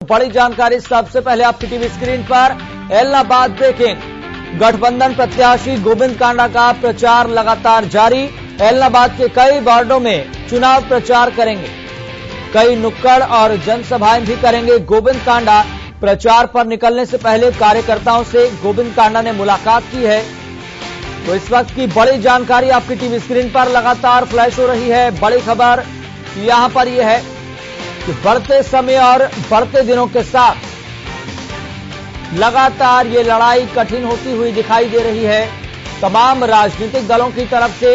बड़ी जानकारी सबसे पहले आपकी टीवी स्क्रीन पर। एलनाबाद ब्रेकिंग। गठबंधन प्रत्याशी गोविंद कांडा का प्रचार लगातार जारी। एलनाबाद के कई वार्डों में चुनाव प्रचार करेंगे, कई नुक्कड़ और जनसभाएं भी करेंगे गोविंद कांडा। प्रचार पर निकलने से पहले कार्यकर्ताओं से गोविंद कांडा ने मुलाकात की है। तो इस वक्त की बड़ी जानकारी आपकी टीवी स्क्रीन पर लगातार फ्लैश हो रही है। बड़ी खबर यहां पर यह है कि बढ़ते समय और बढ़ते दिनों के साथ लगातार ये लड़ाई कठिन होती हुई दिखाई दे रही है। तमाम राजनीतिक दलों की तरफ से,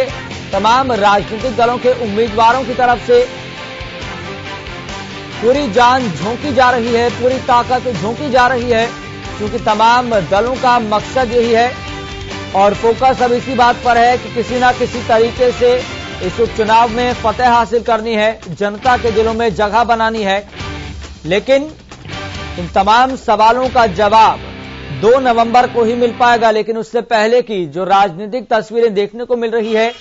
तमाम राजनीतिक दलों के उम्मीदवारों की तरफ से पूरी जान झोंकी जा रही है, पूरी ताकत झोंकी जा रही है, क्योंकि तमाम दलों का मकसद यही है और फोकस अब इसी बात पर है कि किसी ना किसी तरीके से इस उपचुनाव में फतेह हासिल करनी है, जनता के दिलों में जगह बनानी है। लेकिन इन तमाम सवालों का जवाब 2 नवंबर को ही मिल पाएगा। लेकिन उससे पहले की जो राजनीतिक तस्वीरें देखने को मिल रही है,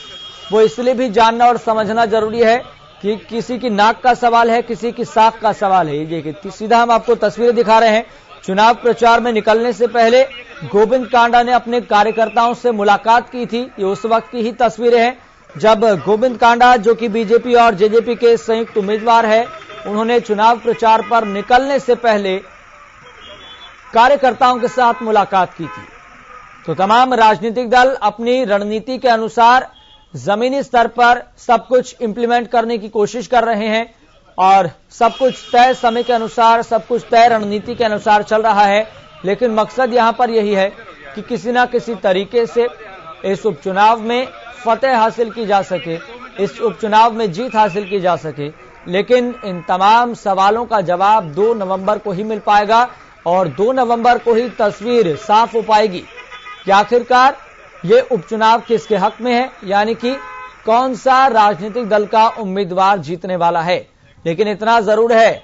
वो इसलिए भी जानना और समझना जरूरी है कि किसी की नाक का सवाल है, किसी की साख का सवाल है। ये देखिए, सीधा हम आपको तस्वीरें दिखा रहे हैं। चुनाव प्रचार में निकलने से पहले गोविंद कांडा ने अपने कार्यकर्ताओं से मुलाकात की थी। ये उस वक्त की ही तस्वीरें हैं जब गोविंद कांडा, जो कि बीजेपी और जेजेपी के संयुक्त उम्मीदवार है, उन्होंने चुनाव प्रचार पर निकलने से पहले कार्यकर्ताओं के साथ मुलाकात की थी। तो तमाम राजनीतिक दल अपनी रणनीति के अनुसार जमीनी स्तर पर सब कुछ इंप्लीमेंट करने की कोशिश कर रहे हैं और सब कुछ तय समय के अनुसार, सब कुछ तय रणनीति के अनुसार चल रहा है। लेकिन मकसद यहां पर यही है कि किसी ना किसी तरीके से इस उपचुनाव में फतेह हासिल की जा सके, इस उपचुनाव में जीत हासिल की जा सके। लेकिन इन तमाम सवालों का जवाब 2 नवंबर को ही मिल पाएगा और 2 नवंबर को ही तस्वीर साफ हो पाएगी कि आखिरकार ये उपचुनाव किसके हक में है, यानी कि कौन सा राजनीतिक दल का उम्मीदवार जीतने वाला है। लेकिन इतना जरूर है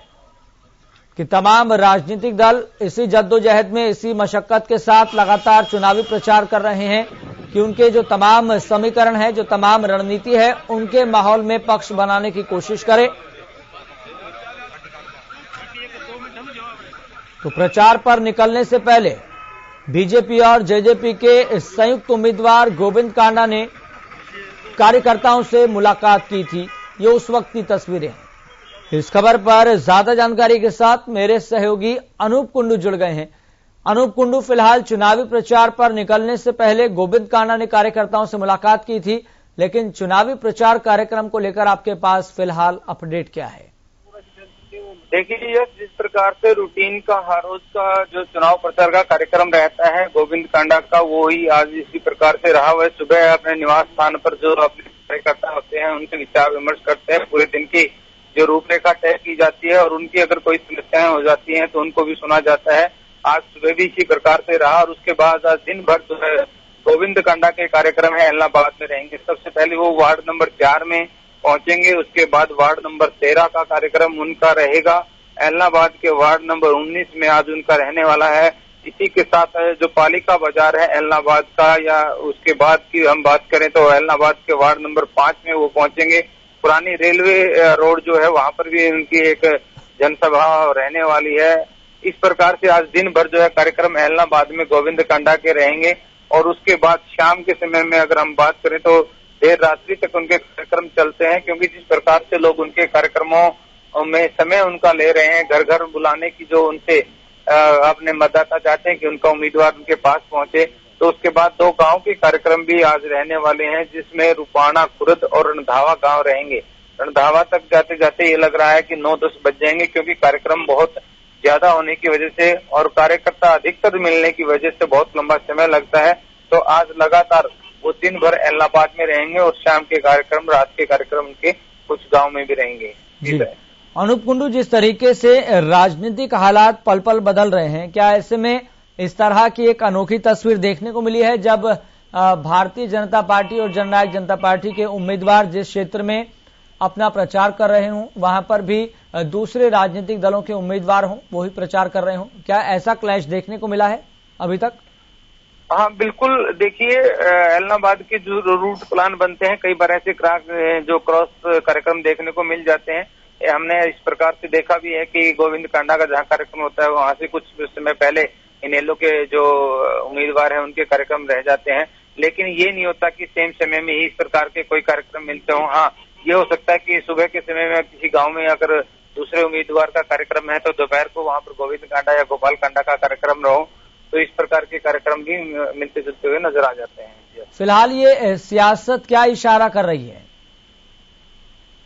कि तमाम राजनीतिक दल इसी जद्दोजहद में, इसी मशक्कत के साथ लगातार चुनावी प्रचार कर रहे हैं कि उनके जो तमाम समीकरण है, जो तमाम रणनीति है, उनके माहौल में पक्ष बनाने की कोशिश करें। तो प्रचार पर निकलने से पहले बीजेपी और जेजेपी के संयुक्त उम्मीदवार गोविंद कांडा ने कार्यकर्ताओं से मुलाकात की थी। ये उस वक्त की तस्वीरें हैं। इस खबर पर ज्यादा जानकारी के साथ मेरे सहयोगी अनूप कुंडू जुड़ गए हैं। अनूप कुंडू, फिलहाल चुनावी प्रचार पर निकलने से पहले गोविंद कांडा ने कार्यकर्ताओं से मुलाकात की थी, लेकिन चुनावी प्रचार कार्यक्रम को लेकर आपके पास फिलहाल अपडेट क्या है? देखिए, जिस प्रकार से रूटीन का हर रोज का जो चुनाव प्रचार का कार्यक्रम रहता है गोविंद कांडा का, वो ही आज इसी प्रकार से रहा। वह सुबह अपने निवास स्थान पर जो अपने कार्यकर्ता होते हैं उनसे विचार विमर्श करते हैं, पूरे दिन की जो रूपरेखा तय की जाती है और उनकी अगर कोई समस्याएं हो जाती हैं तो उनको भी सुना जाता है। आज सुबह भी इसी प्रकार से रहा और उसके बाद आज दिन भर जो है गोविंद कांडा के कार्यक्रम है एलनाबाद में रहेंगे। सबसे पहले वो वार्ड नंबर 4 में पहुंचेंगे, उसके बाद वार्ड नंबर 13 का कार्यक्रम उनका रहेगा। एलनाबाद के वार्ड नंबर 19 में आज उनका रहने वाला है। इसी के साथ जो पालिका बाजार है एलनाबाद का, या उसके बाद की हम बात करें तो एलनाबाद के वार्ड नंबर 5 में वो पहुंचेंगे। पुरानी रेलवे रोड जो है वहां पर भी उनकी एक जनसभा रहने वाली है। इस प्रकार से आज दिन भर जो है कार्यक्रम एलनाबाद में गोविंद कांडा के रहेंगे और उसके बाद शाम के समय में अगर हम बात करें तो देर रात्रि तक उनके कार्यक्रम चलते हैं, क्योंकि जिस प्रकार से लोग उनके कार्यक्रमों में समय उनका ले रहे हैं, घर घर बुलाने की जो उनसे अपने मतदाता चाहते हैं कि उनका उम्मीदवार उनके पास पहुंचे। तो उसके बाद 2 गांव के कार्यक्रम भी आज रहने वाले हैं, जिसमें रूपाणा, खुर्द और रणधावा गांव रहेंगे। रणधावा तक जाते जाते ये लग रहा है कि 9-10 बज जाएंगे, क्योंकि कार्यक्रम बहुत ज्यादा होने की वजह से और कार्यकर्ता अधिकतर मिलने की वजह से बहुत लंबा समय लगता है। तो आज लगातार वो दिन भर एलनाबाद में रहेंगे और शाम के कार्यक्रम, रात के कार्यक्रम उनके कुछ गांव में भी रहेंगे। अनूप कुंडू, जिस तरीके से राजनीतिक हालात पल पल बदल रहे हैं, क्या ऐसे में इस तरह की एक अनोखी तस्वीर देखने को मिली है जब भारतीय जनता पार्टी और जननायक जनता पार्टी के उम्मीदवार जिस क्षेत्र में अपना प्रचार कर रहे हों, वहां पर भी दूसरे राजनीतिक दलों के उम्मीदवार हों, वो ही प्रचार कर रहे हों? क्या ऐसा क्लैश देखने को मिला है अभी तक? हाँ बिल्कुल, देखिए एलनाबाद के जो रूट प्लान बनते हैं, कई बार ऐसे जो क्रॉस कार्यक्रम देखने को मिल जाते हैं। हमने इस प्रकार से देखा भी है कि गोविंद कांडा का जहाँ कार्यक्रम होता है वहां से कुछ समय पहले इनेलो के जो उम्मीदवार हैं उनके कार्यक्रम रह जाते हैं, लेकिन ये नहीं होता कि सेम समय में ही इस प्रकार के कोई कार्यक्रम मिलते हों। हाँ, ये हो सकता है कि सुबह के समय में किसी गांव में अगर दूसरे उम्मीदवार का कार्यक्रम है तो दोपहर को वहां पर गोविंद कांडा या गोपाल कांडा का कार्यक्रम रहो, तो इस प्रकार के कार्यक्रम भी मिलते जुलते हुए नजर आ जाते हैं। फिलहाल ये सियासत क्या इशारा कर रही है?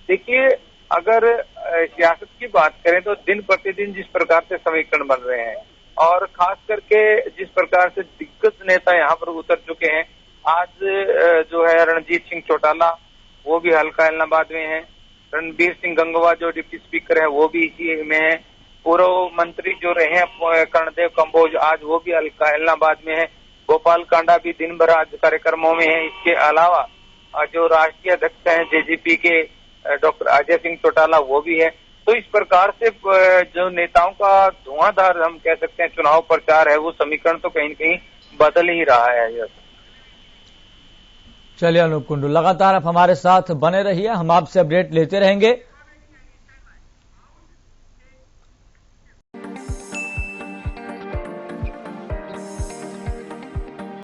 देखिए, अगर सियासत की बात करें तो दिन प्रतिदिन जिस प्रकार से समीकरण बन रहे हैं और खास करके जिस प्रकार से दिग्गज नेता यहाँ पर उतर चुके हैं, आज जो है रणजीत सिंह चौटाला वो भी हल्का इलाहाबाद में है, रणबीर सिंह गंगवा जो डिप्टी स्पीकर है वो भी इसी में है, पूर्व मंत्री जो रहे हैं कर्णदेव कंबोज आज वो भी हल्का इलाहाबाद में है, गोपाल कांडा भी दिन भर आज कार्यक्रमों में है। इसके अलावा जो राष्ट्रीय अध्यक्ष हैं जेजेपी के डॉक्टर अजय सिंह चौटाला वो भी है। तो इस प्रकार से जो नेताओं का धुआंधार हम कह सकते हैं चुनाव प्रचार है, वो समीकरण तो कहीं न कहीं बदल ही रहा है। चलिए अनूप कुंडू, लगातार आप हमारे साथ बने रहिए, हम आपसे अपडेट लेते रहेंगे।